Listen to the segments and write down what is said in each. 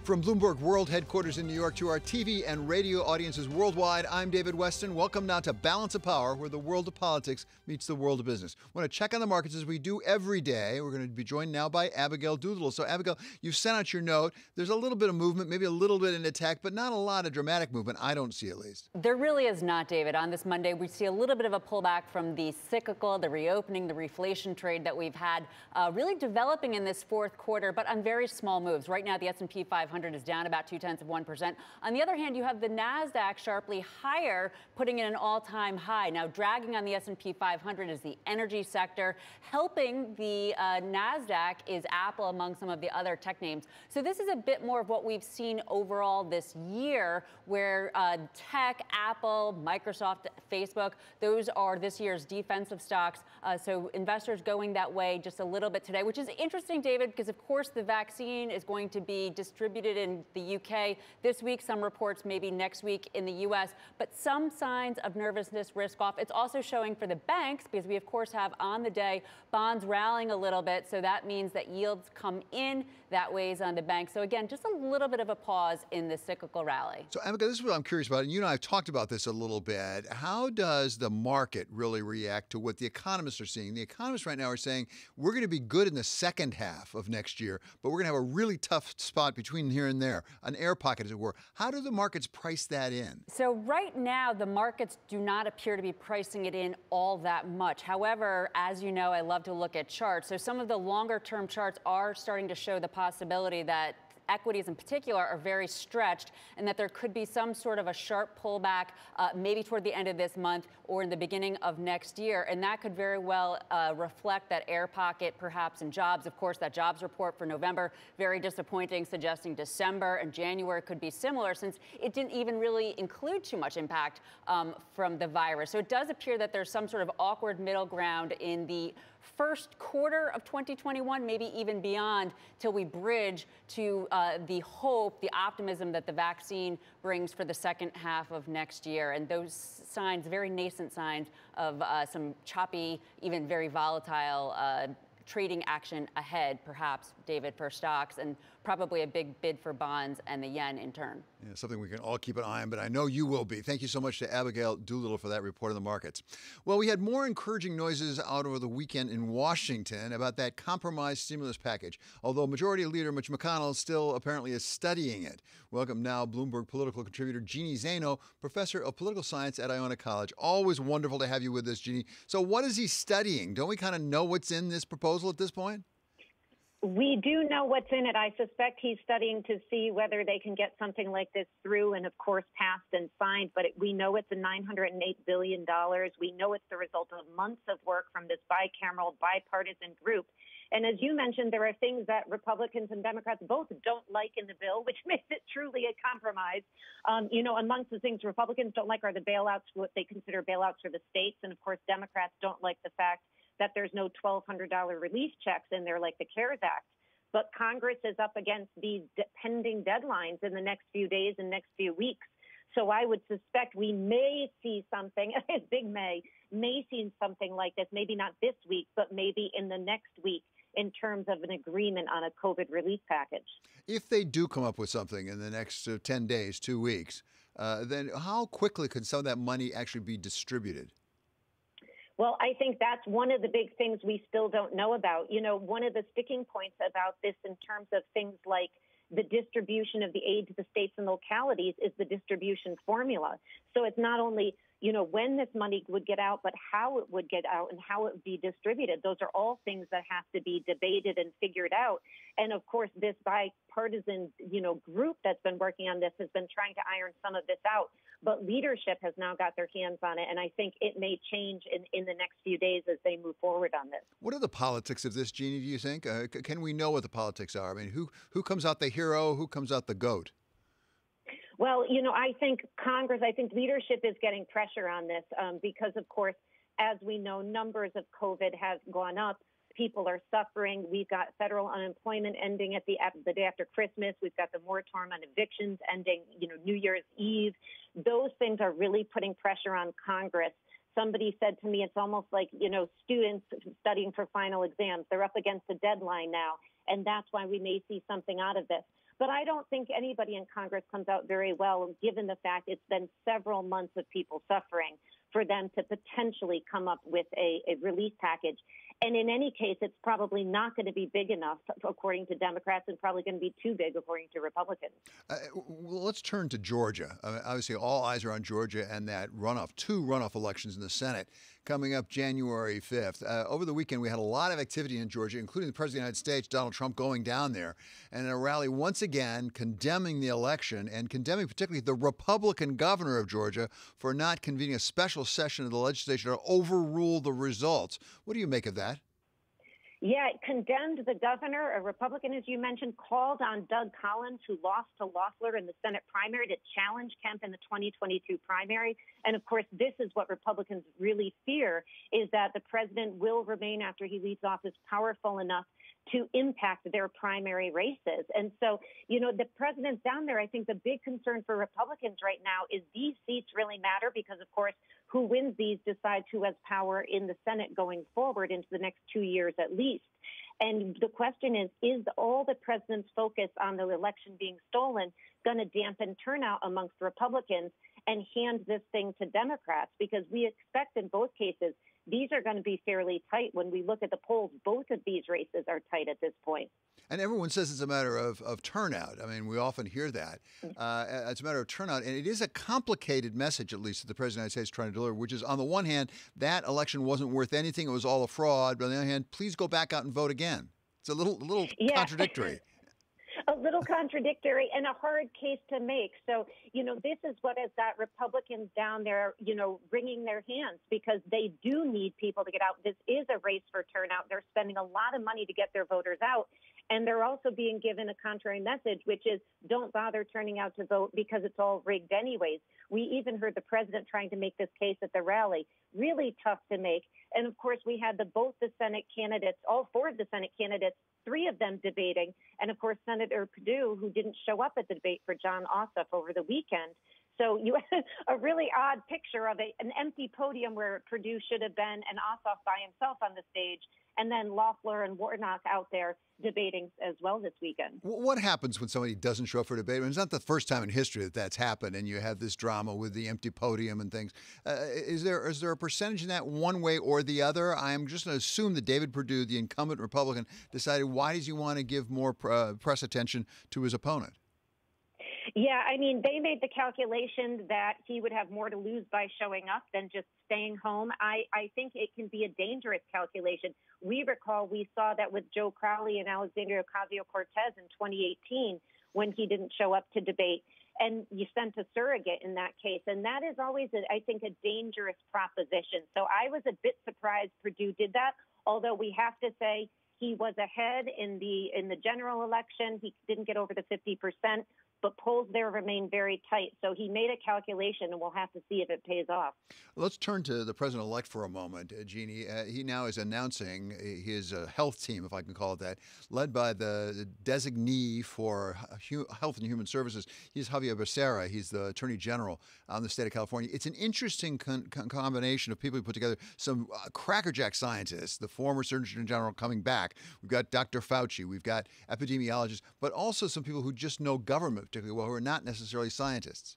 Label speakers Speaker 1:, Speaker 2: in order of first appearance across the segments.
Speaker 1: From Bloomberg World Headquarters in New York to our TV and radio audiences worldwide, I'm David Weston. Welcome now to Balance of Power, where the world of politics meets the world of business. I want to check on the markets as we do every day. We're going to be joined now by Abigail Doolittle. So, Abigail, you've sent out your note. There's a little bit of movement, maybe a little bit in attack, but not a lot of dramatic movement. I don't see, at least.
Speaker 2: There really is not, David. On this Monday, we see a little bit of a pullback from the cyclical, the reopening, the reflation trade that we've had really developing in this fourth quarter, but on very small moves. Right now, the S&P 500 is down about 0.2%. On the other hand, you have the NASDAQ sharply higher, putting in an all-time high. Now, dragging on the S&P 500 is the energy sector. Helping the NASDAQ is Apple, among some of the other tech names. So this is a bit more of what we've seen overall this year, where tech, Apple, Microsoft, Facebook, those are this year's defensive stocks. So investors going that way just a little bit today, which is interesting, David, because, of course, the vaccine is going to be distributed in the UK this week. Some reports maybe next week in the US, but some signs of nervousness, risk off. It's also showing for the banks, because we, of course, have on the day bonds rallying a little bit. So that means that yields come in. That weighs on the bank. So again, just a little bit of a pause in the cyclical rally.
Speaker 1: So, Abigail, this is what I'm curious about. And you and I have talked about this a little bit. How does the market really react to what the economists are seeing? The economists right now are saying we're going to be good in the second half of next year, but we're going to have a really tough spot between here and there, an air pocket, as it were. How do the markets price that in?
Speaker 2: So right now, the markets do not appear to be pricing it in all that much. However, as you know, I love to look at charts. So some of the longer term charts are starting to show the possibility that equities in particular are very stretched, and that there could be some sort of a sharp pullback maybe toward the end of this month or in the beginning of next year. And that could very well reflect that air pocket perhaps in jobs. Of course, that jobs report for November, very disappointing, suggesting December and January could be similar, since it didn't even really include too much impact from the virus. So it does appear that there's some sort of awkward middle ground in the first quarter of 2021, maybe even beyond, till we bridge to the hope, the optimism that the vaccine brings for the second half of next year. And those signs, very nascent signs of some choppy, even very volatile trading action ahead, perhaps, David, for stocks, and probably a big bid for bonds and the yen in turn.
Speaker 1: Yeah, something we can all keep an eye on, but I know you will be. Thank you so much to Abigail Doolittle for that report on the markets. Well, we had more encouraging noises out over the weekend in Washington about that compromise stimulus package, although Majority Leader Mitch McConnell still apparently is studying it. Welcome now Bloomberg political contributor Jeannie Zaino, professor of political science at Iona College. Always wonderful to have you with us, Jeannie. So what is he studying? Don't we kind of know what's in this proposal at this point?
Speaker 3: We do know what's in it. I suspect he's studying to see whether they can get something like this through and, of course, passed and signed. But we know it's a $908 billion. We know it's the result of months of work from this bicameral, bipartisan group. And as you mentioned, there are things that Republicans and Democrats both don't like in the bill, which makes it truly a compromise. Amongst the things Republicans don't like are the bailouts, what they consider bailouts for the states. And, of course, Democrats don't like the fact that there's no $1,200 relief checks in there like the CARES Act. But Congress is up against these pending deadlines in the next few days and next few weeks. So I would suspect we may see something, big may see something like this, maybe not this week, but maybe in the next week, in terms of an agreement on a COVID relief package.
Speaker 1: If they do come up with something in the next 10 days, 2 weeks, then how quickly could some of that money actually be distributed?
Speaker 3: Well, I think that's one of the big things we still don't know about. One of the sticking points about this in terms of things like the distribution of the aid to the states and localities is the distribution formula. So it's not only, when this money would get out, but how it would get out and how it would be distributed. Those are all things that have to be debated and figured out. And of course, this bipartisan, group that's been working on this has been trying to iron some of this out. But leadership has now got their hands on it, and I think it may change in the next few days as they move forward on this.
Speaker 1: What are the politics of this, Jeannie, do you think? Can we know what the politics are? I mean, who comes out the hero? Who comes out the goat?
Speaker 3: Well, I think Congress, I think leadership is getting pressure on this because, of course, as we know, numbers of COVID have gone up. People are suffering. We've got federal unemployment ending at the day after Christmas. We've got the moratorium on evictions ending, New Year's Eve. Those things are really putting pressure on Congress. Somebody said to me, it's almost like, students studying for final exams. They're up against a deadline now, and that's why we may see something out of this. But I don't think anybody in Congress comes out very well, given the fact it's been several months of people suffering for them to potentially come up with a relief package. And in any case, it's probably not going to be big enough, according to Democrats, and probably going to be too big, according to Republicans.
Speaker 1: Well, let's turn to Georgia. Obviously, all eyes are on Georgia and that runoff, 2 runoff elections in the Senate coming up January 5th. Over the weekend, we had a lot of activity in Georgia, including the President of the United States, Donald Trump, going down there and in a rally once again condemning the election and condemning particularly the Republican governor of Georgia for not convening a special session of the legislature to overrule the results. What do you make of that?
Speaker 3: Yeah, it condemned the governor, a Republican, as you mentioned, called on Doug Collins, who lost to Loeffler in the Senate primary, to challenge Kemp in the 2022 primary. And of course, this is what Republicans really fear, is that the president will remain, after he leaves office, powerful enough to impact their primary races. And so, the president's down there. I think the big concern for Republicans right now is these seats really matter because, of course, who wins these decides who has power in the Senate going forward into the next 2 years at least. And the question is all the president's focus on the election being stolen going to dampen turnout amongst Republicans and hand this thing to Democrats? Because we expect in both cases these are going to be fairly tight. When we look at the polls, both of these races are tight at this point.
Speaker 1: And everyone says it's a matter of turnout. I mean, we often hear that. It's a matter of turnout. And it is a complicated message, at least, that the President of the United States is trying to deliver, which is, on the one hand, that election wasn't worth anything. It was all a fraud. But on the other hand, please go back out and vote again. It's a little contradictory.
Speaker 3: A little contradictory and a hard case to make. So, this is what has got Republicans down there, wringing their hands because they do need people to get out. This is a race for turnout. They're spending a lot of money to get their voters out. And they're also being given a contrary message, which is don't bother turning out to vote because it's all rigged anyways. We even heard the president trying to make this case at the rally. Really tough to make. And of course, we had both the Senate candidates, all 4 of the Senate candidates, 3 of them debating. And of course, Senator Perdue, who didn't show up at the debate for John Ossoff over the weekend. So you had a really odd picture of an empty podium where Perdue should have been and Ossoff by himself on the stage, and then Loeffler and Warnock out there debating as well this weekend.
Speaker 1: What happens when somebody doesn't show up for a debate? I mean, it's not the first time in history that that's happened, and you have this drama with the empty podium and things. Is there a percentage in that one way or the other? I'm just going to assume that David Perdue, the incumbent Republican, decided why does he want to give more press attention to his opponent?
Speaker 3: Yeah, I mean, they made the calculation that he would have more to lose by showing up than just staying home. I think it can be a dangerous calculation. We recall we saw that with Joe Crowley and Alexandria Ocasio-Cortez in 2018 when he didn't show up to debate. And you sent a surrogate in that case. And that is always, I think, a dangerous proposition. So I was a bit surprised Perdue did that, although we have to say he was ahead in the general election. He didn't get over the 50%. But polls there remain very tight. So he made a calculation, and we'll have to see if it pays off.
Speaker 1: Let's turn to the president-elect for a moment, Jeannie. He now is announcing his health team, if I can call it that, led by the designee for Health and Human Services. He's Javier Becerra. He's the Attorney General on the state of California. It's an interesting combination of people who put together some crackerjack scientists, the former Surgeon General coming back. We've got Dr. Fauci. We've got epidemiologists, but also some people who just know government particularly well, who are not necessarily scientists.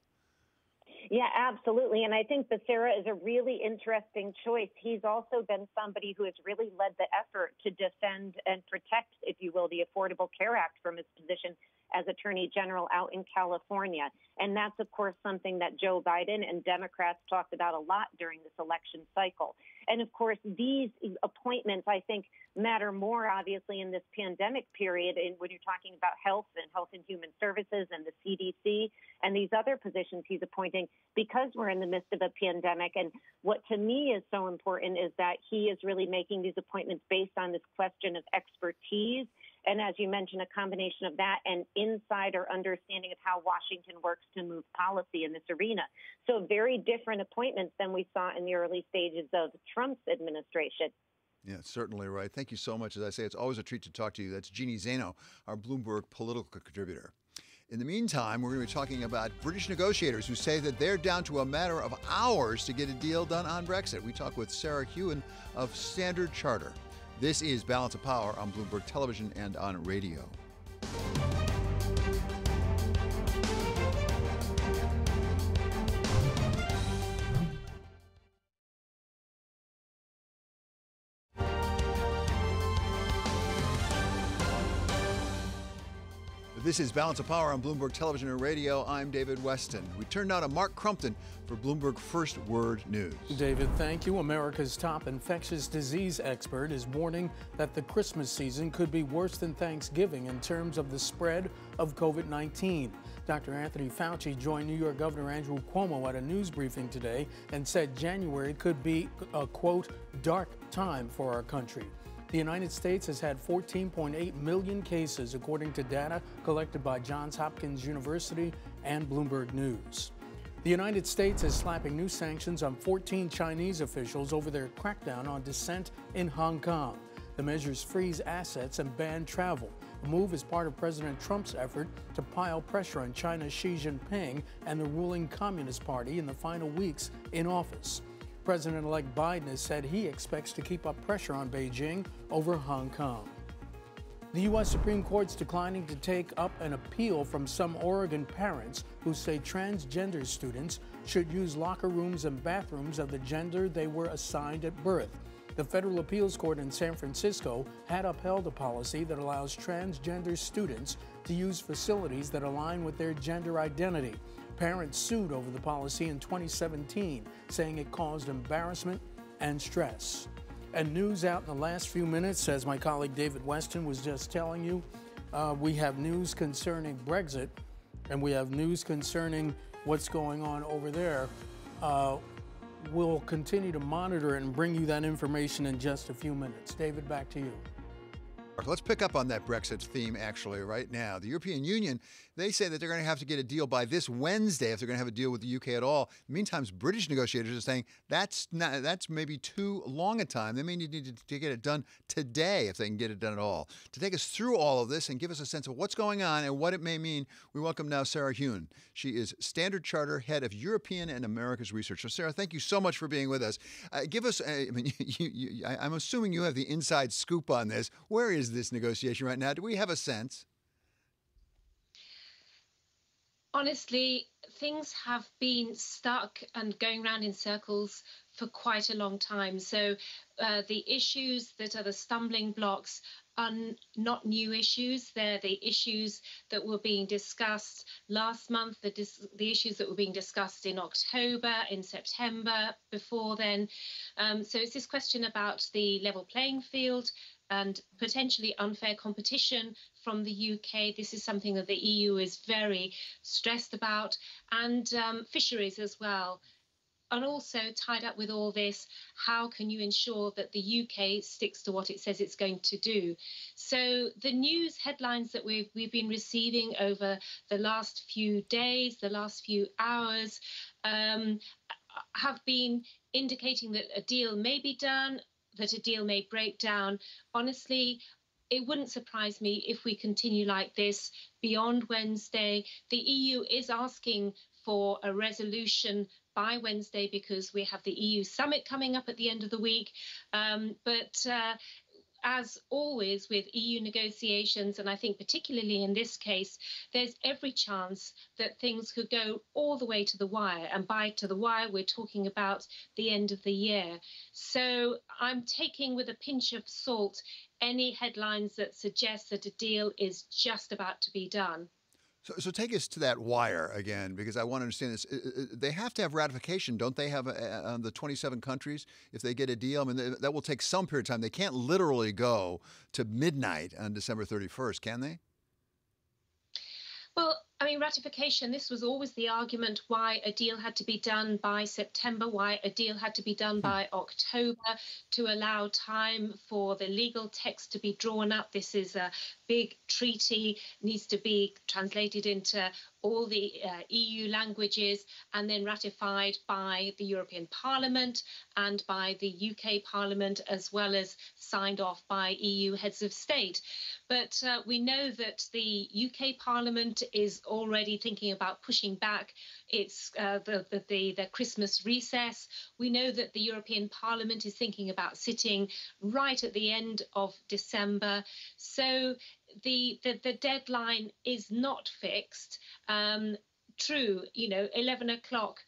Speaker 3: Yeah, absolutely. And I think Becerra is a really interesting choice. He's also been somebody who has really led the effort to defend and protect, if you will, the Affordable Care Act from his position as Attorney General out in California. And that's, of course, something that Joe Biden and Democrats talked about a lot during this election cycle. And, of course, these appointments, I think, matter more, obviously, in this pandemic period and when you're talking about health and human services and the CDC and these other positions he's appointing because we're in the midst of a pandemic. And what to me is so important is that he is really making these appointments based on this question of expertise. And as you mentioned, a combination of that and insider understanding of how Washington works to move policy in this arena. So very different appointments than we saw in the early stages of Trump's administration.
Speaker 1: Yeah, certainly right. Thank you so much. As I say, it's always a treat to talk to you. That's Jeannie Zaino, our Bloomberg political contributor. In the meantime, we're going to be talking about British negotiators who say that they're down to a matter of hours to get a deal done on Brexit. We talk with Sarah Hewin of Standard Charter. This is Balance of Power on Bloomberg Television and on radio. This is Balance of Power on Bloomberg Television and Radio. I'm David Weston. We turn now to Mark Crumpton for Bloomberg First Word News.
Speaker 4: David, thank you. America's top infectious disease expert is warning that the Christmas season could be worse than Thanksgiving in terms of the spread of COVID-19. Dr. Anthony Fauci joined New York Governor Andrew Cuomo at a news briefing today and said January could be a, quote, dark time for our country. The United States has had 14.8 million cases, according to data collected by Johns Hopkins University and Bloomberg News. The United States is slapping new sanctions on 14 Chinese officials over their crackdown on dissent in Hong Kong. The measures freeze assets and ban travel. The move is part of President Trump's effort to pile pressure on China's Xi Jinping and the ruling Communist Party in the final weeks in office. President-elect Biden has said he expects to keep up pressure on Beijing over Hong Kong. The U.S. Supreme Court's declining to take up an appeal from some Oregon parents who say transgender students should use locker rooms and bathrooms of the gender they were assigned at birth. The federal appeals court in San Francisco had upheld a policy that allows transgender students to use facilities that align with their gender identity. Parents sued over the policy in 2017, saying it caused embarrassment and stress. And news out in the last few minutes, as my colleague David Weston was just telling you, we have news concerning Brexit, and we have news concerning what's going on over there. We'll continue to monitor it and bring you that information in just a few minutes. David, back to you.
Speaker 1: Let's pick up on that Brexit theme actually right now. The European Union, they say that they're going to have to get a deal by this Wednesday if they're going to have a deal with the UK at all. Meantime, British negotiators are saying that's maybe too long a time. They may need to get it done today if they can get it done at all. To take us through all of this and give us a sense of what's going on and what it may mean, we welcome now Sarah Hewin. She is Standard Charter Head of European and Americas Research. So Sarah, thank you so much for being with us. Give us, I'm assuming you have the inside scoop on this. Where is this negotiation right now? Do we have a sense?
Speaker 5: Honestly, things have been stuck and going round in circles for quite a long time. So the issues that are the stumbling blocks are not new issues. They're the issues that were being discussed last month, the issues that were being discussed in October, in September, before then. So it's this question about the level playing field and potentially unfair competition from the UK. This is something that the EU is very stressed about, and fisheries as well. And also tied up with all this, how can you ensure that the UK sticks to what it says it's going to do? So the news headlines that we've been receiving over the last few days, the last few hours, have been indicating that a deal may be done, that a deal may break down. Honestly, it wouldn't surprise me if we continue like this beyond Wednesday. The EU is asking for a resolution by Wednesday because we have the EU summit coming up at the end of the week. But as always with EU negotiations, and I think particularly in this case, there's every chance that things could go all the way to the wire. And by to the wire, we're talking about the end of the year. So I'm taking with a pinch of salt any headlines that suggest that a deal is just about to be done.
Speaker 1: So take us to that wire again, because I want to understand this. They have to have ratification, don't they, have on the 27 countries if they get a deal? I mean, that will take some period of time. They can't literally go to midnight on December 31st, can they?
Speaker 5: Well, I mean, ratification, this was always the argument why a deal had to be done by September, why a deal had to be done by October, to allow time for the legal text to be drawn up. This is a big treaty, needs to be translated into all the EU languages and then ratified by the European Parliament and by the UK Parliament, as well as signed off by EU heads of state. But we know that the UK Parliament is already thinking about pushing back its the Christmas recess. We know that the European Parliament is thinking about sitting right at the end of December. So the deadline is not fixed. True, 11 o'clock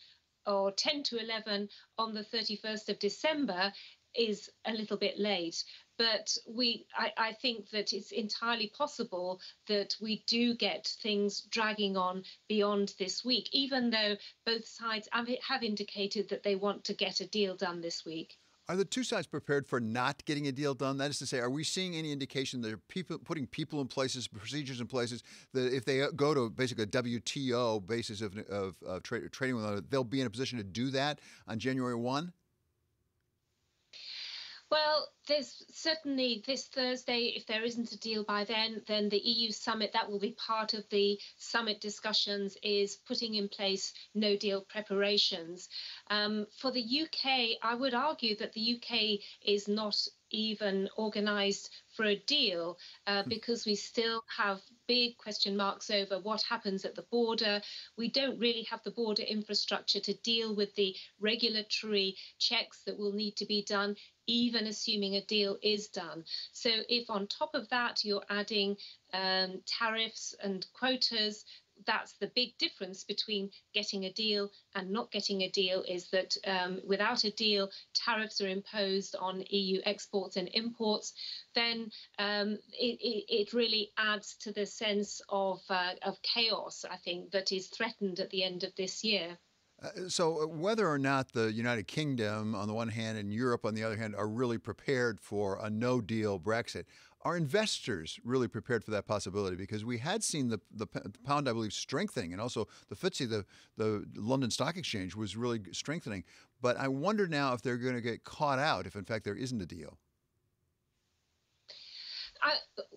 Speaker 5: or 10 to 11 on the 31st of December is a little bit late. But I think that it's entirely possible that we do get things dragging on beyond this week, even though both sides have indicated that they want to get a deal done this week.
Speaker 1: Are the two sides prepared for not getting a deal done? That is to say, are we seeing any indication that they're putting people in places, procedures in places, that if they go to basically a WTO basis of trading with them, they'll be in a position to do that on January 1?
Speaker 5: Well, there's certainly this Thursday, if there isn't a deal by then the EU summit, that will be part of the summit discussions, is putting in place no deal preparations. For the UK, I would argue that the UK is not even organised for a deal because we still have big question marks over what happens at the border. We don't really have the border infrastructure to deal with the regulatory checks that will need to be done, even assuming a deal is done. So if on top of that you're adding tariffs and quotas, that's the big difference between getting a deal and not getting a deal, is that without a deal, tariffs are imposed on EU exports and imports. Then it really adds to the sense of chaos, I think, that is threatened at the end of this year.
Speaker 1: So whether or not the United Kingdom, on the one hand, and Europe, on the other hand, are really prepared for a no-deal Brexit, are investors really prepared for that possibility? Because we had seen the pound, I believe, strengthening, and also the FTSE, the London Stock Exchange, was really strengthening. But I wonder now if they're going to get caught out if, in fact, there isn't a deal.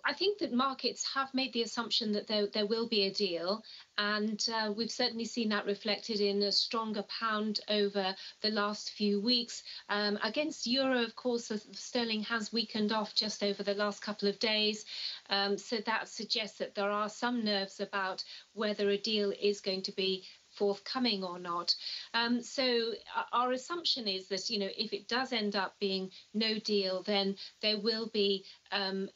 Speaker 5: I think that markets have made the assumption that there will be a deal, and we've certainly seen that reflected in a stronger pound over the last few weeks. Against euro, of course, the sterling has weakened off just over the last couple of days, so that suggests that there are some nerves about whether a deal is going to be forthcoming or not. So our assumption is that, if it does end up being no deal, then there will be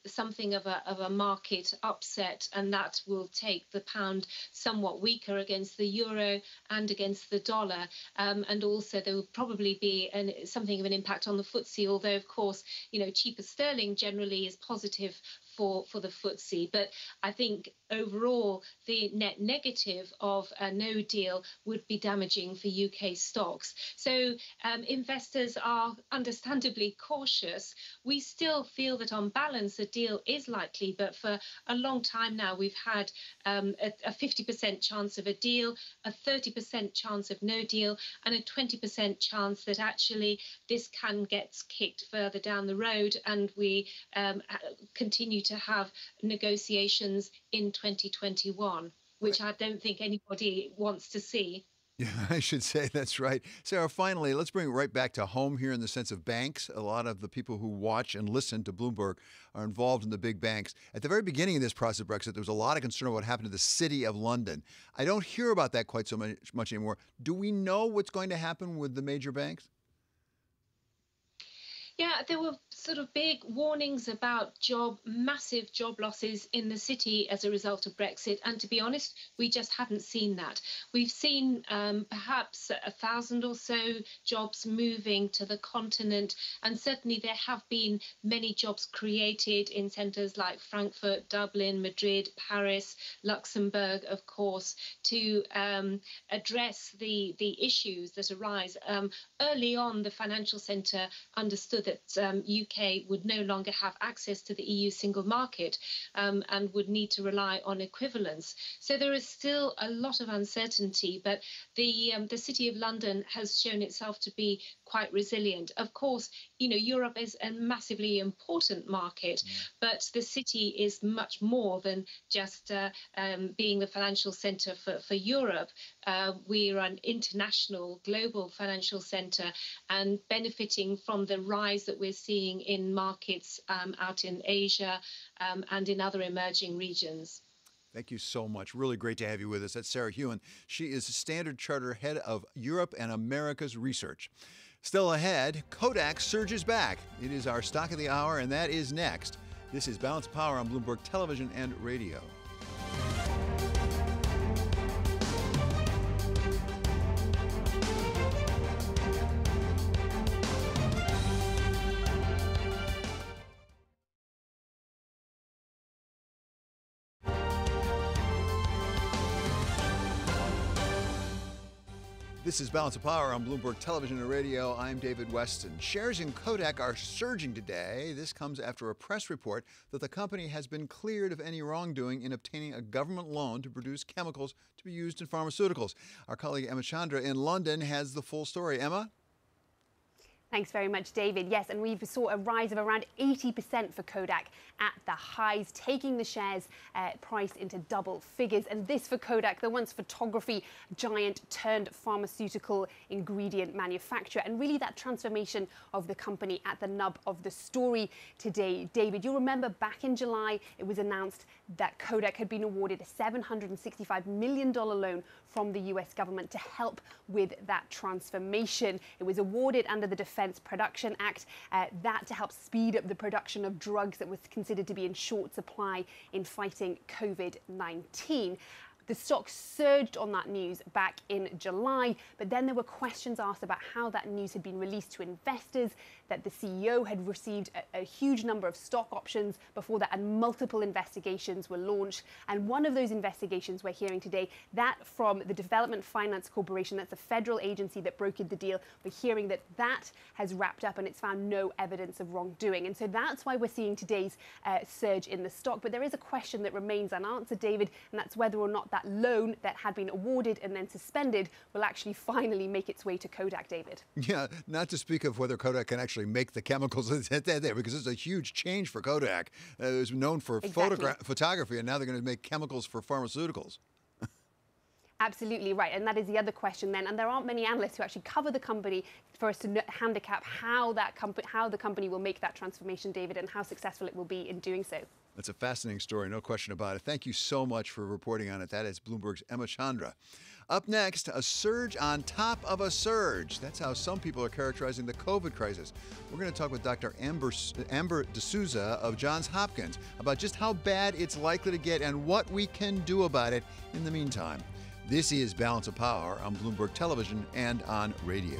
Speaker 5: something of a market upset, and that will take the pound somewhat weaker against the euro and against the dollar. And also there will probably be something of an impact on the FTSE, although, of course, cheaper sterling generally is positive for the FTSE. But I think overall the net negative of a no deal would be damaging for UK stocks. So investors are understandably cautious. We still feel that on balance a deal is likely, but for a long time now we've had a 50% chance of a deal, a 30% chance of no deal, and a 20% chance that actually this can get kicked further down the road, and we continue to have negotiations in 2021, which I don't think anybody wants to see.
Speaker 1: Yeah, I should say that's right. Sarah, finally, let's bring it right back to home here in the sense of banks. A lot of the people who watch and listen to Bloomberg are involved in the big banks. At the very beginning of this process of Brexit, there was a lot of concern about what happened to the City of London. I don't hear about that quite so much anymore. Do we know what's going to happen with the major banks?
Speaker 5: Yeah, there were sort of big warnings about massive job losses in the city as a result of Brexit. And to be honest, we just haven't seen that. We've seen perhaps 1,000 or so jobs moving to the continent. And certainly there have been many jobs created in centres like Frankfurt, Dublin, Madrid, Paris, Luxembourg, of course, to address the issues that arise. Early on, the financial centre understood that UK would no longer have access to the EU single market and would need to rely on equivalence. So there is still a lot of uncertainty, but the City of London has shown itself to be quite resilient. Of course, Europe is a massively important market, but the city is much more than just being the financial centre for Europe. We're an international, global financial centre and benefiting from the rise that we're seeing in markets out in Asia and in other emerging regions.
Speaker 1: Thank you so much. Really great to have you with us. That's Sarah Hewin. She is Standard Chartered Head of Europe and Americas Research. Still ahead, Kodak surges back. It is our stock of the hour, and that is next. This is Balanced Power on Bloomberg Television and Radio. This is Balance of Power on Bloomberg Television and Radio. I'm David Weston. Shares in Kodak are surging today. This comes after a press report that the company has been cleared of any wrongdoing in obtaining a government loan to produce chemicals to be used in pharmaceuticals. Our colleague Emma Chandra in London has the full story. Emma?
Speaker 6: Thanks very much, David. Yes, and we saw a rise of around 80% for Kodak at the highs, taking the shares price into double figures. And this for Kodak, the once photography giant turned pharmaceutical ingredient manufacturer. And really that transformation of the company at the nub of the story today. David, you'll remember back in July, it was announced that Kodak had been awarded a $765 million loan from the US government to help with that transformation. It was awarded under the Defense Production Act, that to help speed up the production of drugs that was considered to be in short supply in fighting COVID-19. The stock surged on that news back in July, but then there were questions asked about how that news had been released to investors, that the CEO had received a huge number of stock options before that, and multiple investigations were launched. And one of those investigations we're hearing today, that from the Development Finance Corporation, that's a federal agency that brokered the deal, we're hearing that that has wrapped up and it's found no evidence of wrongdoing. And so that's why we're seeing today's surge in the stock. But there is a question that remains unanswered, David, and that's whether or not that loan that had been awarded and then suspended will actually finally make its way to Kodak, David.
Speaker 1: Yeah, not to speak of whether Kodak can actually make the chemicals there, because it's a huge change for Kodak. It was known for photography, and now they're going to make chemicals for pharmaceuticals.
Speaker 6: Absolutely right. And that is the other question then. And there aren't many analysts who actually cover the company for us to handicap how the company will make that transformation, David, and how successful it will be in doing so.
Speaker 1: That's a fascinating story, no question about it. Thank you so much for reporting on it. That is Bloomberg's Emma Chandra. Up next, a surge on top of a surge. That's how some people are characterizing the COVID crisis. We're going to talk with Dr. Amber D'Souza of Johns Hopkins about just how bad it's likely to get and what we can do about it in the meantime. This is Balance of Power on Bloomberg Television and on radio.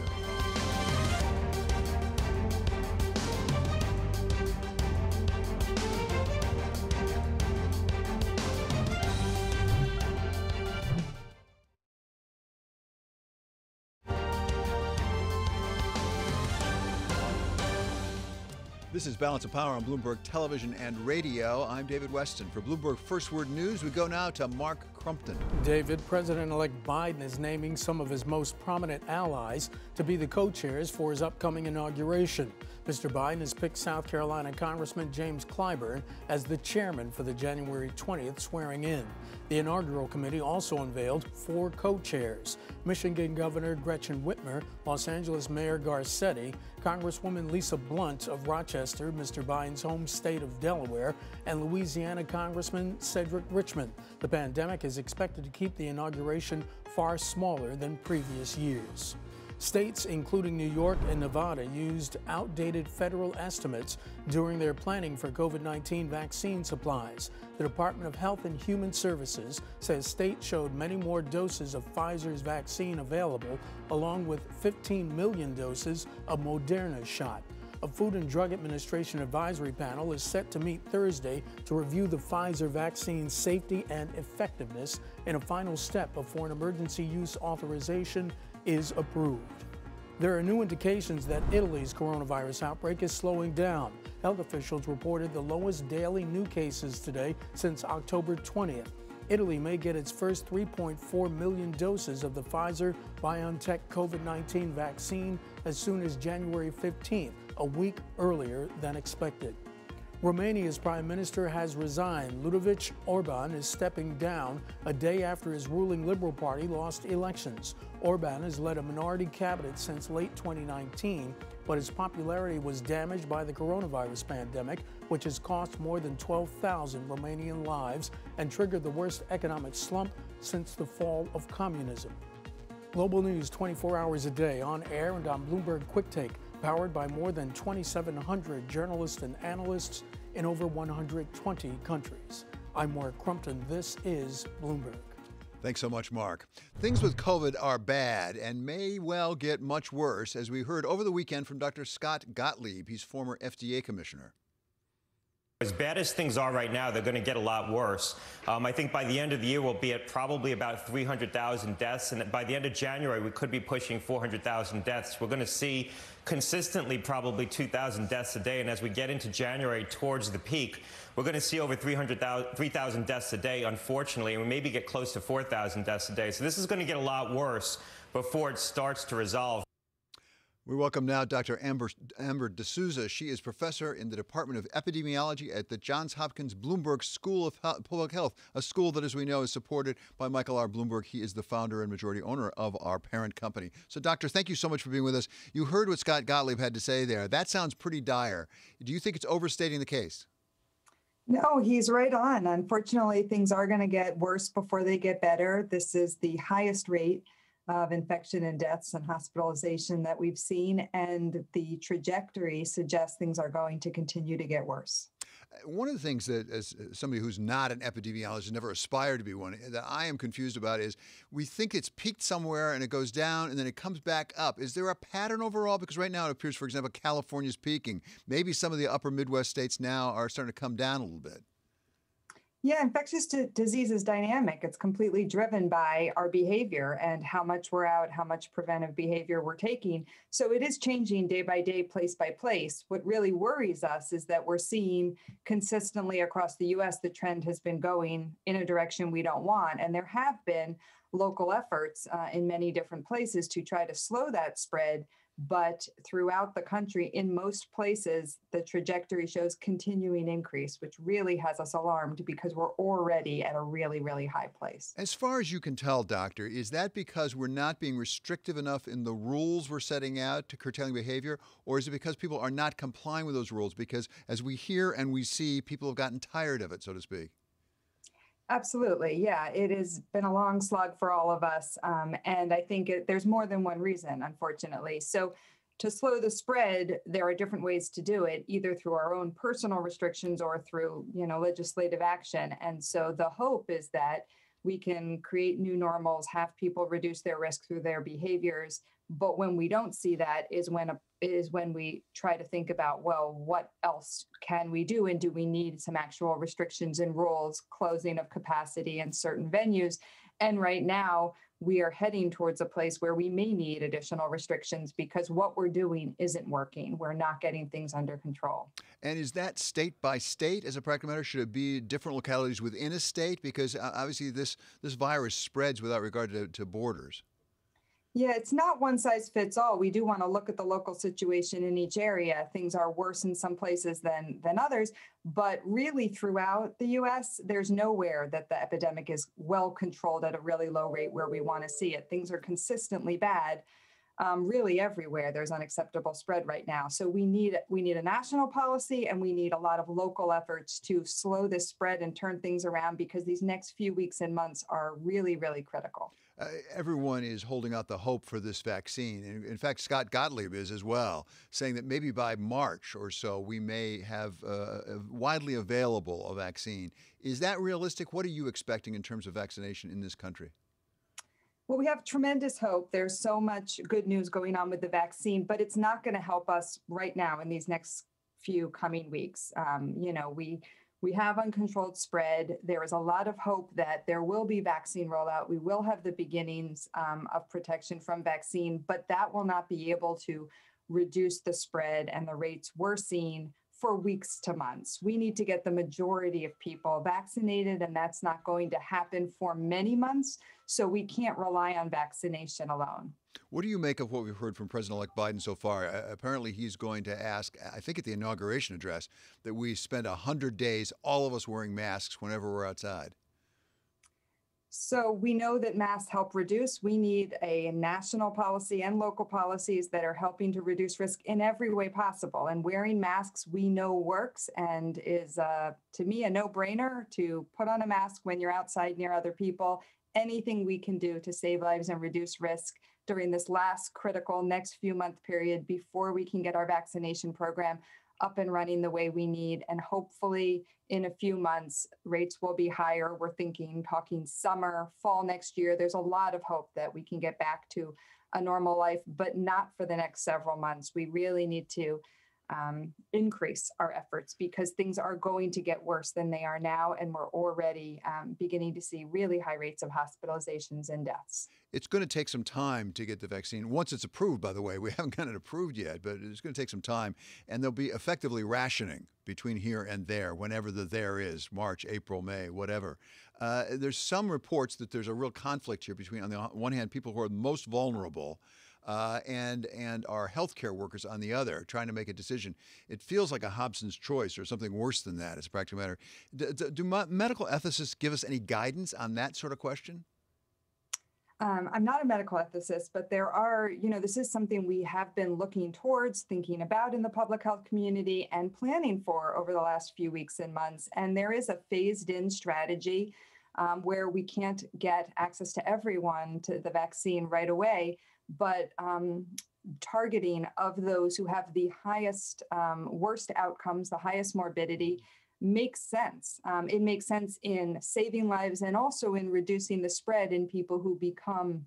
Speaker 1: This is Balance of Power on Bloomberg Television and Radio. I'm David Weston. For Bloomberg First Word News, we go now to Mark Crumpton.
Speaker 4: David, President-elect Biden is naming some of his most prominent allies to be the co-chairs for his upcoming inauguration. Mr. Biden has picked South Carolina Congressman James Clyburn as the chairman for the January 20th swearing in. The inaugural committee also unveiled 4 co-chairs: Michigan Governor Gretchen Whitmer, Los Angeles Mayor Garcetti, Congresswoman Lisa Blunt of Rochester, Mr. Biden's home state of Delaware, and Louisiana Congressman Cedric Richmond. The pandemic is expected to keep the inauguration far smaller than previous years. States, including New York and Nevada, used outdated federal estimates during their planning for COVID-19 vaccine supplies. The Department of Health and Human Services says states showed many more doses of Pfizer's vaccine available, along with 15 million doses of Moderna's shot. A Food and Drug Administration advisory panel is set to meet Thursday to review the Pfizer vaccine's safety and effectiveness in a final step before an emergency use authorization is approved. There are new indications that Italy's coronavirus outbreak is slowing down. Health officials reported the lowest daily new cases today since October 20th. Italy may get its first 3.4 million doses of the Pfizer-BioNTech COVID-19 vaccine as soon as January 15th, a week earlier than expected. Romania's prime minister has resigned. Ludovic Orban is stepping down a day after his ruling Liberal Party lost elections. Orban has led a minority cabinet since late 2019, but his popularity was damaged by the coronavirus pandemic, which has cost more than 12,000 Romanian lives and triggered the worst economic slump since the fall of communism. Global news 24 hours a day, on air and on Bloomberg Quick Take, powered by more than 2,700 journalists and analysts in over 120 countries. I'm Mark Crumpton. This is Bloomberg.
Speaker 1: Thanks so much, Mark. Things with COVID are bad and may well get much worse, as we heard over the weekend from Dr. Scott Gottlieb. He's former FDA commissioner.
Speaker 7: As bad as things are right now, they're going to get a lot worse. I think by the end of the year, we'll be at probably about 300,000 deaths. And by the end of January, we could be pushing 400,000 deaths. We're going to see consistently probably 2,000 deaths a day. And as we get into January towards the peak, we're going to see over 3,000 deaths a day, unfortunately, and we maybe get close to 4,000 deaths a day. So this is going to get a lot worse before it starts to resolve.
Speaker 1: We welcome now Dr. Amber D'Souza. She is professor in the Department of Epidemiology at the Johns Hopkins Bloomberg School of Public Health, a school that, as we know, is supported by Michael R. Bloomberg. He is the founder and majority owner of our parent company. So, Doctor, thank you so much for being with us. You heard what Scott Gottlieb had to say there. That sounds pretty dire. Do you think it's overstating the case?
Speaker 8: No, he's right on. Unfortunately, things are going to get worse before they get better. This is the highest rate of infection and deaths and hospitalization that we've seen, and the trajectory suggests things are going to continue to get worse.
Speaker 1: One of the things that, as somebody who's not an epidemiologist, never aspired to be one, that I am confused about is we think it's peaked somewhere and it goes down and then it comes back up. Is there a pattern overall? Because right now it appears, for example, California's peaking. Maybe some of the upper Midwest states now are starting to come down a little bit.
Speaker 8: Yeah, infectious disease is dynamic. It's completely driven by our behavior and how much we're out, how much preventive behavior we're taking. So it is changing day by day, place by place. What really worries us is that we're seeing consistently across the U.S. the trend has been going in a direction we don't want. And there have been local efforts in many different places to try to slow that spread. But throughout the country, in most places, the trajectory shows continuing increase, which really has us alarmed because we're already at a really, really high place.
Speaker 1: As far as you can tell, Doctor, is that because we're not being restrictive enough in the rules we're setting out to curtailing behavior, or is it because people are not complying with those rules? Because as we hear and we see, people have gotten tired of it, so to speak.
Speaker 8: Absolutely. Yeah, it has been a long slog for all of us. And I think there's more than one reason, unfortunately. So to slow the spread, there are different ways to do it, either through our own personal restrictions or through, legislative action. And so the hope is that we can create new normals, have people reduce their risk through their behaviors. But when we don't see that is when we try to think about, well, what else can we do? And do we need some actual restrictions and rules, closing of capacity in certain venues? And right now, we are heading towards a place where we may need additional restrictions because what we're doing isn't working. We're not getting things under control.
Speaker 1: And is that state by state as a practical matter? Should it be different localities within a state? Because obviously this virus spreads without regard to borders.
Speaker 8: Yeah, it's not one size fits all. We do want to look at the local situation in each area. Things are worse in some places than others, but really throughout the U.S., there's nowhere that the epidemic is well controlled at a really low rate where we want to see it. Things are consistently bad. Really everywhere there's unacceptable spread right now. So we need a national policy and we need a lot of local efforts to slow this spread and turn things around because these next few weeks and months are really, really critical.
Speaker 1: Everyone is holding out the hope for this vaccine. And in fact, Scott Gottlieb is as well, saying that maybe by March or so, we may have a widely available a vaccine. Is that realistic? What are you expecting in terms of vaccination in this country?
Speaker 8: Well, we have tremendous hope. There's so much good news going on with the vaccine, but it's not going to help us right now in these next few coming weeks. We have uncontrolled spread. There is a lot of hope that there will be vaccine rollout. We will have the beginnings of protection from vaccine, but that will not be able to reduce the spread and the rates we're seeing for weeks to months. We need to get the majority of people vaccinated, and that's not going to happen for many months. So we can't rely on vaccination alone.
Speaker 1: What do you make of what we've heard from President-elect Biden so far? Apparently, he's going to ask, I think at the inauguration address, that we spend 100 days, all of us wearing masks whenever we're outside.
Speaker 8: So we know that masks help reduce. We need a national policy and local policies that are helping to reduce risk in every way possible. And wearing masks, we know works and is, to me, a no-brainer to put on a mask when you're outside near other people. Anything we can do to save lives and reduce risk during this last critical next few month period before we can get our vaccination program up and running the way we need. And hopefully in a few months, rates will be higher. We're talking summer, fall next year. There's a lot of hope that we can get back to a normal life, but not for the next several months. We really need to increase our efforts, because things are going to get worse than they are now. And we're already beginning to see really high rates of hospitalizations and deaths.
Speaker 1: It's going to take some time to get the vaccine. Once it's approved, by the way, we haven't got it approved yet, but it's going to take some time. And there'll be effectively rationing between here and there, whenever the there is, March, April, May, whatever. There's some reports that there's a real conflict here between, on the one hand, people who are most vulnerable and our healthcare workers on the other, trying to make a decision. It feels like a Hobson's choice or something worse than that, as a practical matter. Do medical ethicists give us any guidance on that sort of question?
Speaker 8: I'm not a medical ethicist, but there are, this is something we have been looking towards, thinking about in the public health community and planning for over the last few weeks and months. And there is a phased-in strategy where we can't get access to everyone to the vaccine right away, but targeting of those who have the highest, worst outcomes, the highest morbidity, makes sense. It makes sense in saving lives and also in reducing the spread in people who become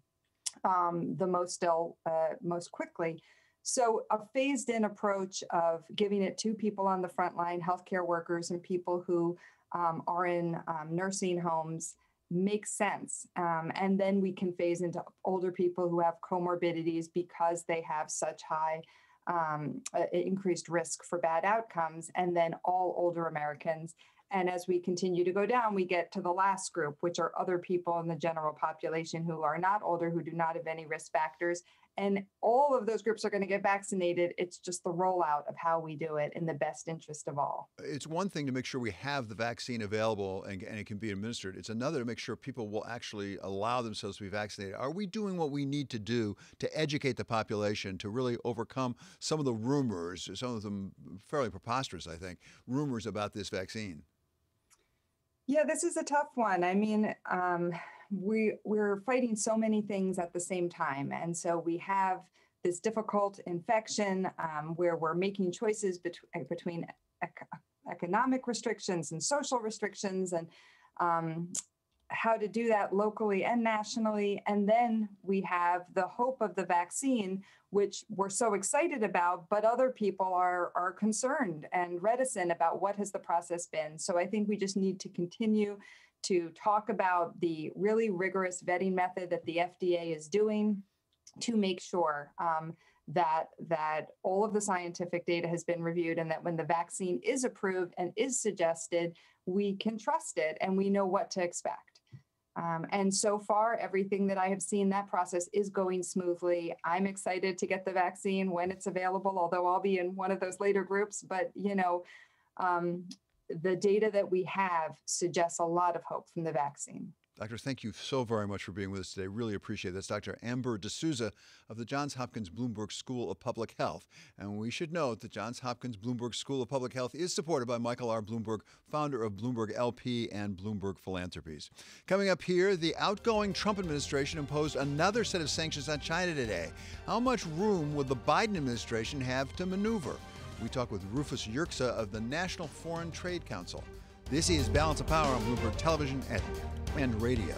Speaker 8: the most ill most quickly. So a phased-in approach of giving it to people on the front line, healthcare workers and people who are in nursing homes, makes sense. And then we can phase into older people who have comorbidities because they have such high increased risk for bad outcomes, and then all older Americans. And as we continue to go down, we get to the last group, which are other people in the general population who are not older, who do not have any risk factors. And all of those groups are going to get vaccinated. It's just the rollout of how we do it in the best interest of all.
Speaker 1: It's one thing to make sure we have the vaccine available and it can be administered. It's another to make sure people will actually allow themselves to be vaccinated. Are we doing what we need to do to educate the population to really overcome some of the rumors, some of them fairly preposterous, I think, rumors about this vaccine?
Speaker 8: Yeah, this is a tough one. I mean, we're fighting so many things at the same time. And so we have this difficult infection where we're making choices between economic restrictions and social restrictions and how to do that locally and nationally. And then we have the hope of the vaccine, which we're so excited about, but other people are concerned and reticent about what has the process been. So I think we just need to continue to talk about the really rigorous vetting method that the FDA is doing to make sure that all of the scientific data has been reviewed, and that when the vaccine is approved and is suggested, we can trust it and we know what to expect. And so far, everything that I have seen, that process is going smoothly. I'm excited to get the vaccine when it's available, although I'll be in one of those later groups. But, the data that we have suggests a lot of hope from the vaccine.
Speaker 1: Doctor, thank you so very much for being with us today. Really appreciate it. That's Dr. Amber D'Souza of the Johns Hopkins Bloomberg School of Public Health. And we should note that Johns Hopkins Bloomberg School of Public Health is supported by Michael R. Bloomberg, founder of Bloomberg LP and Bloomberg Philanthropies. Coming up here, the outgoing Trump administration imposed another set of sanctions on China today. How much room will the Biden administration have to maneuver? We talk with Rufus Yerxa of the National Foreign Trade Council. This is Balance of Power on Bloomberg Television and Radio.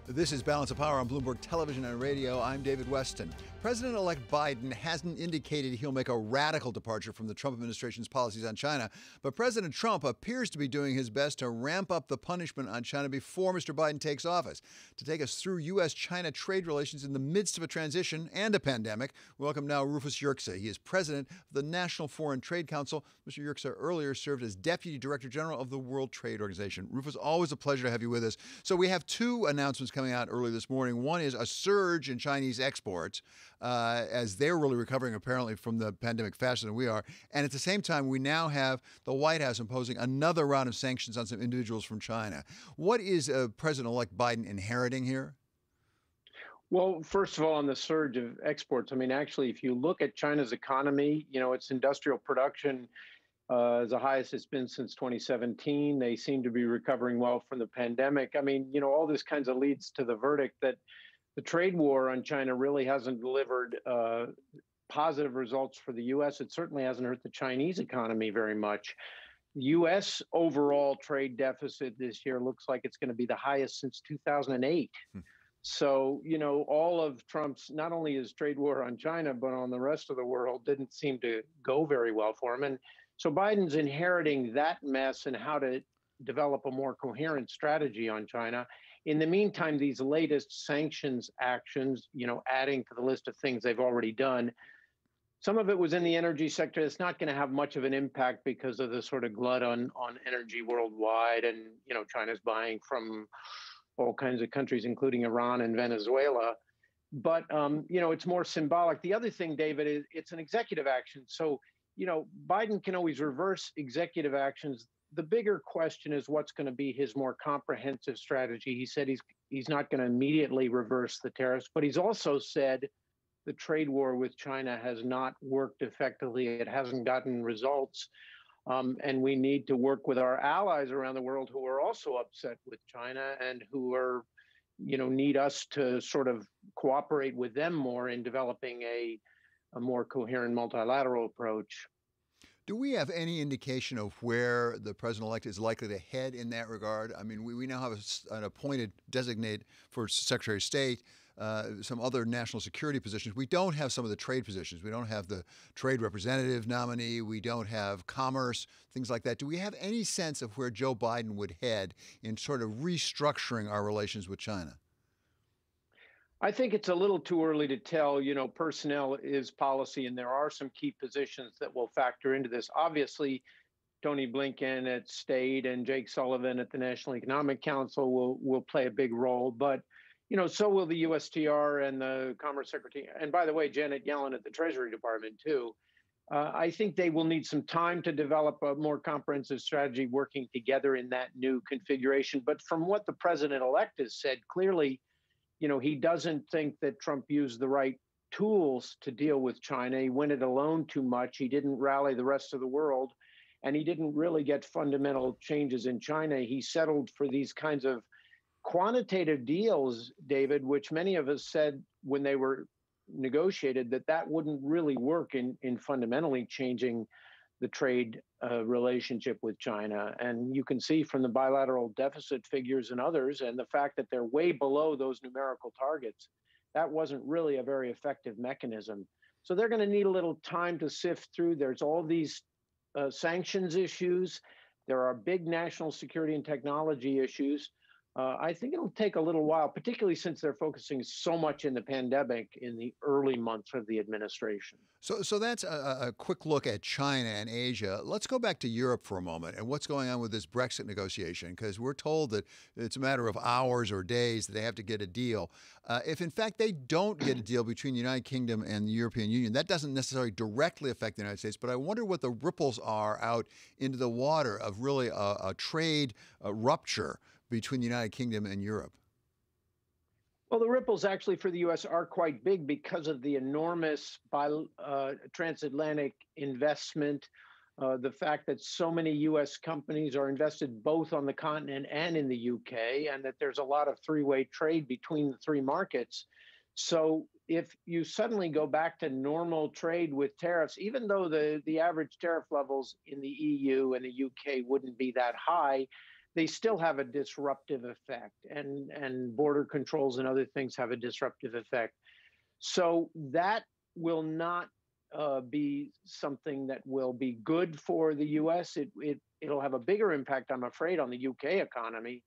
Speaker 1: This is Balance of Power on Bloomberg Television and Radio. I'm David Weston. President-elect Biden hasn't indicated he'll make a radical departure from the Trump administration's policies on China, but President Trump appears to be doing his best to ramp up the punishment on China before Mr. Biden takes office. To take us through U.S.-China trade relations in the midst of a transition and a pandemic, welcome now Rufus Yerxa. He is president of the National Foreign Trade Council. Mr. Yerxa earlier served as Deputy Director General of the World Trade Organization. Rufus, always a pleasure to have you with us. So we have two announcements coming out early this morning. One is a surge in Chinese exports as they're really recovering apparently from the pandemic faster than we are. And at the same time, we now have the White House imposing another round of sanctions on some individuals from China. What is President-elect Biden inheriting here?
Speaker 9: Well, first of all, on the surge of exports, I mean, actually, if you look at China's economy, its industrial production is the highest it's been since 2017. They seem to be recovering well from the pandemic. I mean, all this kinds of leads to the verdict that the trade war on China really hasn't delivered positive results for the U.S. It certainly hasn't hurt the Chinese economy very much. U.S. overall trade deficit this year looks like it's going to be the highest since 2008. So, all of Trump's, not only his trade war on China, but on the rest of the world didn't seem to go very well for him. And so Biden's inheriting that mess and how to develop a more coherent strategy on China. In the meantime, these latest sanctions actions, adding to the list of things they've already done, some of it was in the energy sector. It's not going to have much of an impact because of the sort of glut on energy worldwide. And, China's buying from all kinds of countries, including Iran and Venezuela. But, it's more symbolic. The other thing, David, is it's an executive action. So, Biden can always reverse executive actions. The bigger question is what's going to be his more comprehensive strategy. He said he's not going to immediately reverse the tariffs, but he's also said the trade war with China has not worked effectively. It hasn't gotten results. And we need to work with our allies around the world who are also upset with China and who are, need us to sort of cooperate with them more in developing a more coherent multilateral approach.
Speaker 1: Do we have any indication of where the president-elect is likely to head in that regard? I mean, we now have an appointed designate for Secretary of State, some other national security positions. We don't have some of the trade positions. We don't have the trade representative nominee. We don't have commerce, things like that. Do we have any sense of where Joe Biden would head in sort of restructuring our relations with China?
Speaker 9: I think it's a little too early to tell. Personnel is policy, and there are some key positions that will factor into this. Obviously, Tony Blinken at State and Jake Sullivan at the National Economic Council will play a big role. But, so will the USTR and the Commerce Secretary. And by the way, Janet Yellen at the Treasury Department, too. I think they will need some time to develop a more comprehensive strategy working together in that new configuration. But from what the president-elect has said, clearly, he doesn't think that Trump used the right tools to deal with China. He went it alone too much. He didn't rally the rest of the world, and he didn't really get fundamental changes in China. He settled for these kinds of quantitative deals, David, which many of us said when they were negotiated that wouldn't really work in fundamentally changing the trade relationship with China. And you can see from the bilateral deficit figures and others, and the fact that they're way below those numerical targets, that wasn't really a very effective mechanism. So they're going to need a little time to sift through. There's all these sanctions issues. There are big national security and technology issues. I think it'll take a little while, particularly since they're focusing so much in the pandemic in the early months of the administration.
Speaker 1: So that's a quick look at China and Asia. Let's go back to Europe for a moment and what's going on with this Brexit negotiation, because we're told that it's a matter of hours or days that they have to get a deal. If, in fact, they don't get a deal between the United Kingdom and the European Union, that doesn't necessarily directly affect the United States, but I wonder what the ripples are out into the water of really a trade rupture between the United Kingdom and Europe.
Speaker 9: Well, the ripples actually for the U.S. are quite big because of the enormous transatlantic investment, the fact that so many U.S. companies are invested both on the continent and in the U.K., and that there's a lot of three-way trade between the three markets. So if you suddenly go back to normal trade with tariffs, even though the average tariff levels in the EU and the UK wouldn't be that high, they still have a disruptive effect, and border controls and other things have a disruptive effect. So that will not be something that will be good for the U.S. It'll have a bigger impact, I'm afraid, on the UK economy.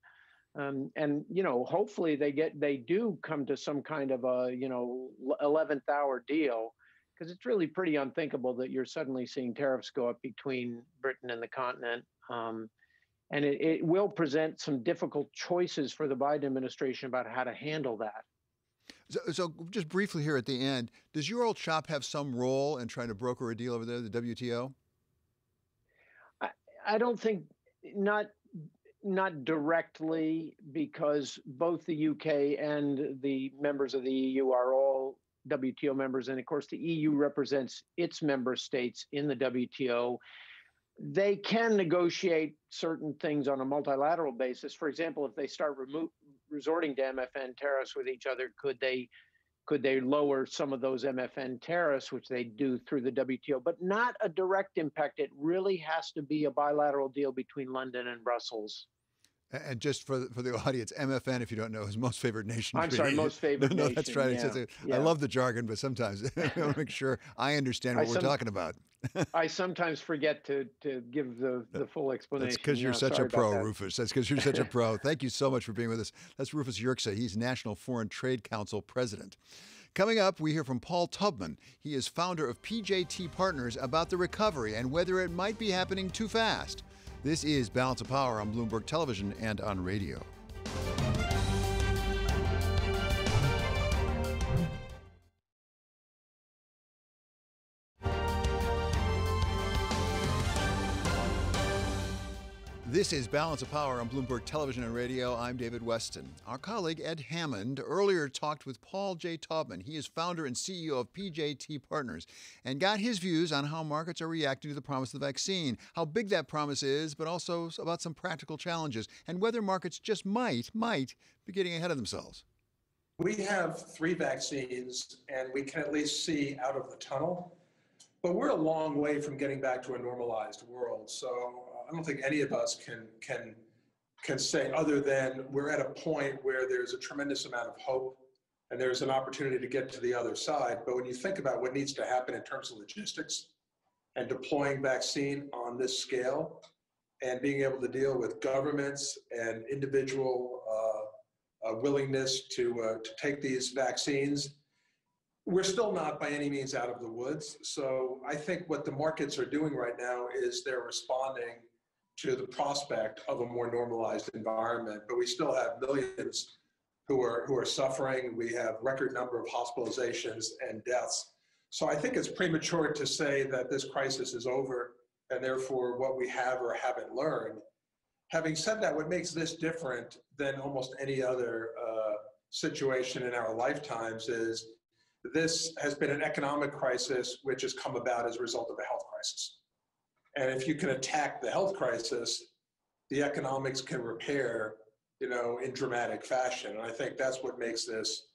Speaker 9: And hopefully they do come to some kind of a 11th hour deal, because it's really pretty unthinkable that you're suddenly seeing tariffs go up between Britain and the continent. And it will present some difficult choices for the Biden administration about how to handle that.
Speaker 1: So just briefly here at the end, does your old shop have some role in trying to broker a deal over there, the WTO?
Speaker 9: I don't think, not directly, because both the UK and the members of the EU are all WTO members. And of course, the EU represents its member states in the WTO. They can negotiate certain things on a multilateral basis. For example, if they start resorting to MFN tariffs with each other, could they Could they lower some of those MFN tariffs, which they do through the WTO, but not a direct impact? It really has to be a bilateral deal between London and Brussels.
Speaker 1: And just for the audience, MFN, if you don't know, is most favored nation.
Speaker 9: I'm sorry, most favored nation.
Speaker 1: No, that's right.
Speaker 9: Yeah.
Speaker 1: I love the jargon, but sometimes I want to make sure I understand what we're talking about.
Speaker 9: I sometimes forget to give the full explanation.
Speaker 1: That's because you're such a pro, Rufus. That's because you're such a pro. Thank you so much for being with us. That's Rufus Yerxa. He's National Foreign Trade Council president. Coming up, we hear from Paul Tubman. He is founder of PJT Partners about the recovery and whether it might be happening too fast. This is Balance of Power on Bloomberg Television and on radio. This is Balance of Power on Bloomberg Television and Radio. I'm David Weston. Our colleague Ed Hammond earlier talked with Paul J. Taubman. He is founder and CEO of PJT Partners and got his views on how markets are reacting to the promise of the vaccine, how big that promise is, but also about some practical challenges and whether markets just might be getting ahead of themselves.
Speaker 10: We have 3 vaccines and we can at least see out of the tunnel, but we're a long way from getting back to a normalized world. So I don't think any of us can say other than we're at a point where there's a tremendous amount of hope and there's an opportunity to get to the other side. But when you think about what needs to happen in terms of logistics and deploying vaccine on this scale and being able to deal with governments and individual willingness to take these vaccines, we're still not by any means out of the woods. So I think what the markets are doing right now is they're responding to the prospect of a more normalized environment, but we still have millions who are suffering. We have record number of hospitalizations and deaths. So I think it's premature to say that this crisis is over and therefore what we have or haven't learned. Having said that, what makes this different than almost any other situation in our lifetimes is this has been an economic crisis which has come about as a result of a health crisis. And if you can attack the health crisis, the economics can repair, in dramatic fashion. And I think that's what makes this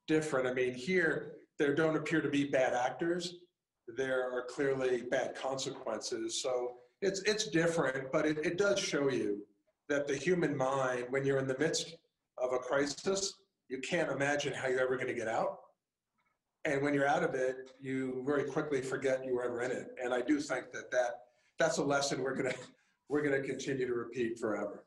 Speaker 10: different. I mean, here, there don't appear to be bad actors. There are clearly bad consequences. So it's different, but it does show you that the human mind, when you're in the midst of a crisis, you can't imagine how you're ever going to get out. And when you're out of it, you very quickly forget you were ever in it. And I do think that's a lesson we're gonna continue to repeat forever.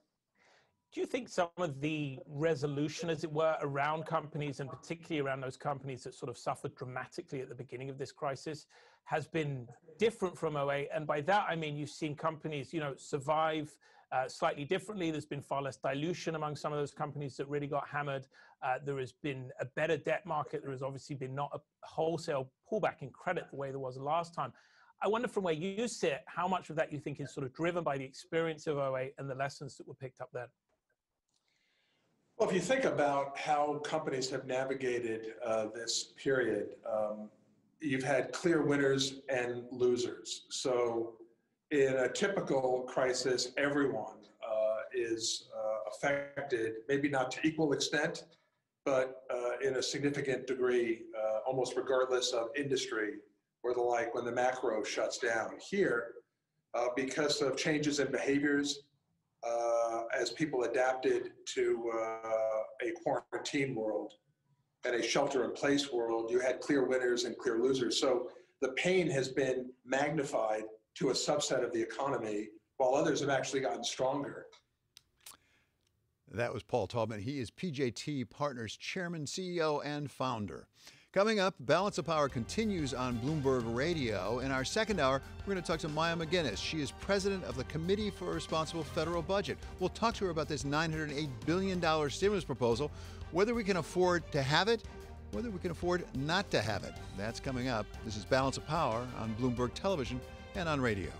Speaker 11: Do you think some of the resolution, as it were, around companies and particularly around those companies that sort of suffered dramatically at the beginning of this crisis has been different from '08? And by that, I mean, you've seen companies, survive slightly differently. There's been far less dilution among some of those companies that really got hammered. There has been a better debt market. There has obviously been not a wholesale pullback in credit the way there was last time. I wonder from where you sit, how much of that you think is sort of driven by the experience of '08 and the lessons that were picked up then?
Speaker 10: Well, if you think about how companies have navigated this period, you've had clear winners and losers. So in a typical crisis, everyone is affected, maybe not to equal extent, but in a significant degree, almost regardless of industry or the like, when the macro shuts down. Here, because of changes in behaviors, as people adapted to a quarantine world and a shelter-in-place world, you had clear winners and clear losers. So the pain has been magnified to a subset of the economy, while others have actually gotten stronger.
Speaker 1: That was Paul Taubman. He is PJT Partners Chairman, CEO, and founder. Coming up, Balance of Power continues on Bloomberg Radio. In our second hour, we're going to talk to Maya McGinnis. She is president of the Committee for a Responsible Federal Budget. We'll talk to her about this $908 billion stimulus proposal, whether we can afford to have it, whether we can afford not to have it. That's coming up. This is Balance of Power on Bloomberg Television and on radio.